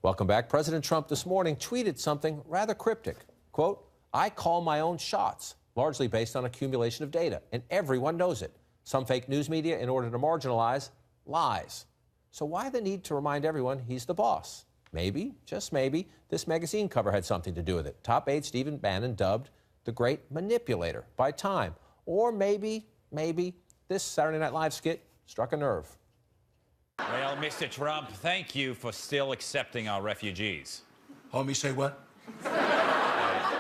Welcome back. President Trump this morning tweeted something rather cryptic. Quote, "I call my own shots, largely based on accumulation of data, and everyone knows it. Some fake news media, in order to marginalize, lies. So why the need to remind everyone he's the boss? Maybe, just maybe, this magazine cover had something to do with it. Top aide Stephen Bannon dubbed the great manipulator by Time. Or maybe this Saturday Night Live skit struck a nerve." Well, Mr. Trump, thank you for still accepting our refugees. Homie, say what?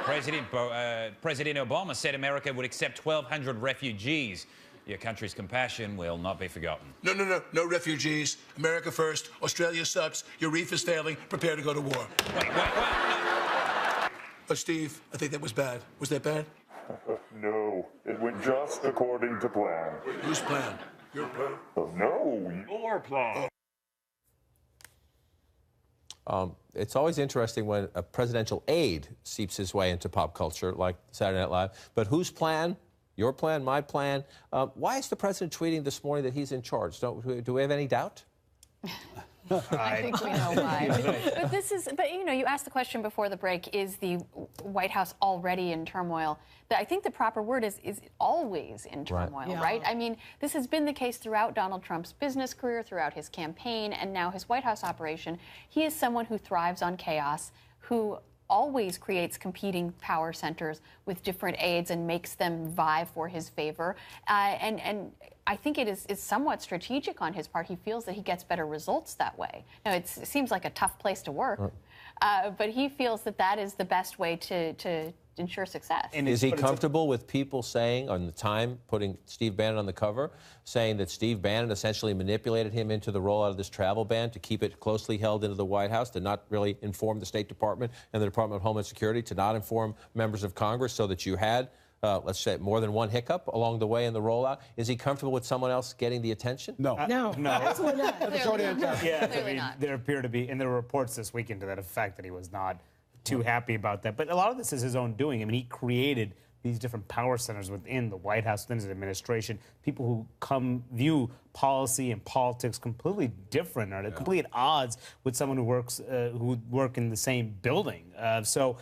President Obama said America would accept 1,200 refugees. Your country's compassion will not be forgotten. No refugees. America first. Australia sucks. Your reef is failing. Prepare to go to war. Wait. Steve, I think that was bad. Was that bad? No, it went just according to plan. Whose plan? Your plan? No, your plan. It's always interesting when a presidential aide seeps his way into pop culture, like Saturday Night Live. But whose plan? Your plan? My plan? Why is the president tweeting this morning that he's in charge? Do we have any doubt? I think we know why. But you know, you asked the question before the break, is the White House already in turmoil? I think the proper word is always in turmoil, right? I mean, this has been the case throughout Donald Trump's business career, throughout his campaign, and now his White House operation. He is someone who thrives on chaos, who always creates competing power centers with different aides and makes them vie for his favor. And I think it is somewhat strategic on his part. He feels that he gets better results that way. Now, it seems like a tough place to work, but he feels that that is the best way to ensure success. And is he comfortable with people saying, on the Time, putting Steve Bannon on the cover, saying that Steve Bannon essentially manipulated him into the rollout of this travel ban to keep it closely held into the White House, to not really inform the State Department and the Department of Homeland Security, to not inform members of Congress, so that you had, let's say, more than one hiccup along the way in the rollout? Is he comfortable with someone else getting the attention? No. Absolutely not. The short answer. Yeah, Clearly not. There appear to be, and there were reports this weekend to that effect, that he was not too happy about that. But a lot of this is his own doing. I mean, he created these different power centers within the White House, within his administration, people who view policy and politics completely different, or at complete odds with someone who work in the same building. So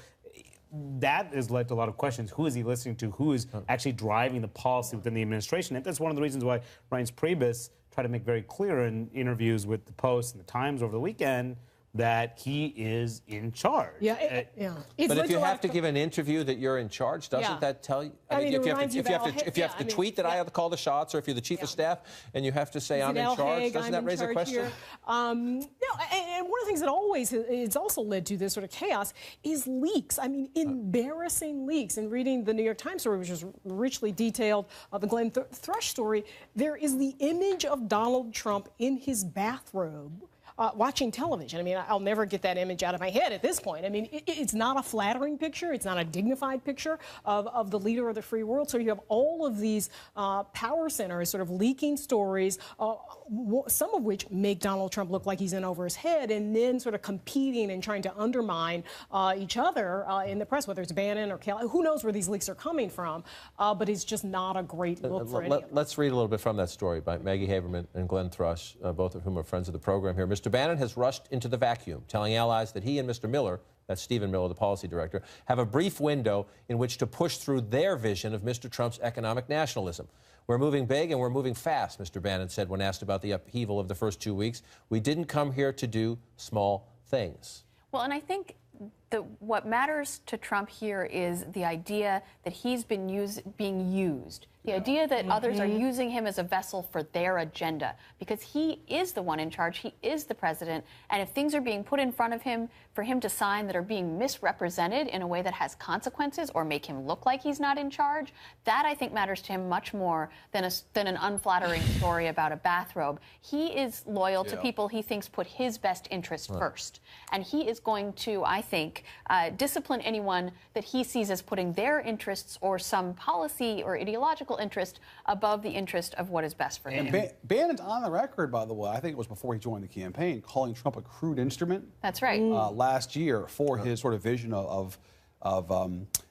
that has led to a lot of questions. Who is he listening to? Who is actually driving the policy within the administration? And that's one of the reasons why Reince Priebus tried to make very clear in interviews with the Post and the Times over the weekend that he is in charge. But if you have to give an interview that you're in charge, doesn't that tell you? I mean, if you have to tweet that I have to call the shots, or if you're the chief of staff and you have to say I'm in charge, doesn't that raise a question? No, and one of the things that always it's also led to this sort of chaos is leaks. I mean, embarrassing leaks. And reading the New York Times story, which is richly detailed, the Glenn Thrush story, there is the image of Donald Trump in his bathrobe watching television. I mean, I'll never get that image out of my head at this point. I mean, it's not a flattering picture. It's not a dignified picture of the leader of the free world. So you have all of these power centers sort of leaking stories, some of which make Donald Trump look like he's in over his head, and then sort of competing and trying to undermine each other in the press, whether it's Bannon or Kelly. Who knows where these leaks are coming from, but it's just not a great look for any of them. Let's read a little bit from that story by Maggie Haberman and Glenn Thrush, both of whom are friends of the program here. Mr. Bannon has rushed into the vacuum, telling allies that he and Mr. Miller, that's Stephen Miller, the policy director, have a brief window in which to push through their vision of Mr. Trump's economic nationalism. We're moving big and we're moving fast, Mr. Bannon said when asked about the upheaval of the first 2 weeks. We didn't come here to do small things. Well, and I think what matters to Trump here is the idea that he's being used. The idea that others are using him as a vessel for their agenda, because he is the one in charge, he is the president, and if things are being put in front of him for him to sign that are being misrepresented in a way that has consequences or make him look like he's not in charge, that I think matters to him much more than an unflattering story about a bathrobe. He is loyal to people he thinks put his best interest first, and he is going to, I think, discipline anyone that he sees as putting their interests or some policy or ideological interest above the interest of what is best for him. Bannon's on the record, by the way, I think it was before he joined the campaign, calling Trump a crude instrument. That's right. Last year for his sort of vision of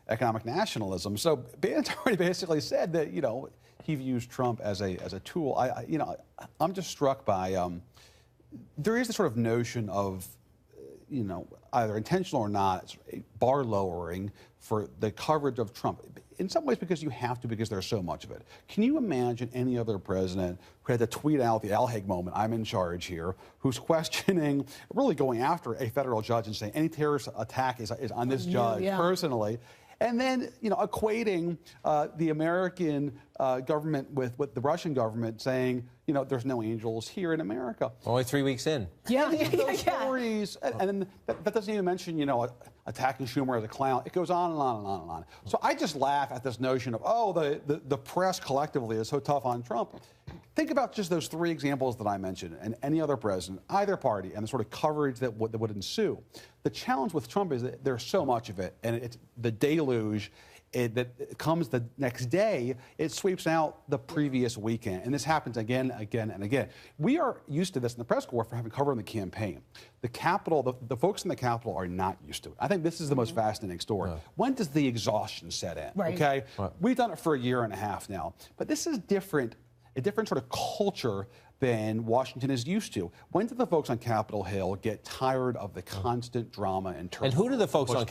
economic nationalism. So Bannon's already basically said that, you know, he views Trump as a tool. I'm just struck by there is this sort of notion of you know, either intentional or not, it's bar lowering for the coverage of Trump. In some ways because you have to, because there's so much of it. Can you imagine any other president who had to tweet out the Al Haig moment, I'm in charge here, who's questioning, really going after a federal judge and saying any terrorist attack is on this judge personally? And then, you know, equating the American government with the Russian government, saying, you know, there's no angels here in America. Only 3 weeks in. Yeah, Those stories, and then that doesn't even mention, you know, attacking Schumer as a clown. It goes on and on and on and on. So I just laugh at this notion of, oh, the press collectively is so tough on Trump. Think about just those 3 examples that I mentioned, and any other president, either party, and the sort of coverage that would ensue. The challenge with Trump is that there's so much of it, and it's the deluge that comes the next day. It sweeps out the previous weekend, and this happens again, and again. We are used to this in the press corps for having covered the campaign. The Capitol, the folks in the Capitol are not used to it. I think this is the most fascinating story. When does the exhaustion set in? Right. Okay, we've done it for a year and a half now, but this is different. A different sort of culture than Washington is used to. When did the folks on Capitol Hill get tired of the constant drama and turmoil? And who do the folks on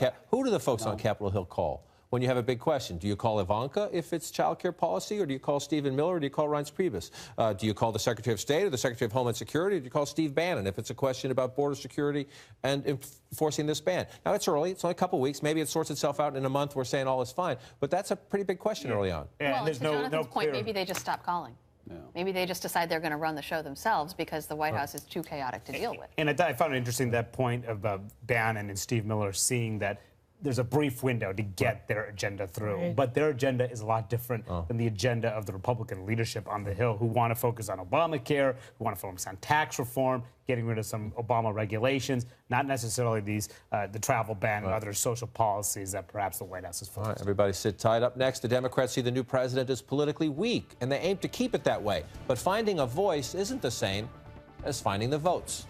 Capitol Hill call when you have a big question? Do you call Ivanka if it's child care policy, or do you call Stephen Miller, or do you call Reince Priebus? Do you call the Secretary of State or the Secretary of Homeland Security, or do you call Steve Bannon if it's a question about border security and enforcing this ban? Now, it's early. It's only a couple weeks. Maybe it sorts itself out in a month. We're saying all is fine. But that's a pretty big question early on. Well, to Jonathan's point, maybe they just stop calling. Yeah. Maybe they just decide they're going to run the show themselves because the White House is too chaotic to deal with. And I found it interesting, that point about Bannon and Steve Miller seeing that there's a brief window to get their agenda through. But their agenda is a lot different than the agenda of the Republican leadership on the Hill, who want to focus on Obamacare, who want to focus on tax reform, getting rid of some Obama regulations, not necessarily these the travel ban and other social policies that perhaps the White House is focused on. All right, everybody sit tight. Up next, the Democrats see the new president as politically weak, and they aim to keep it that way. But finding a voice isn't the same as finding the votes.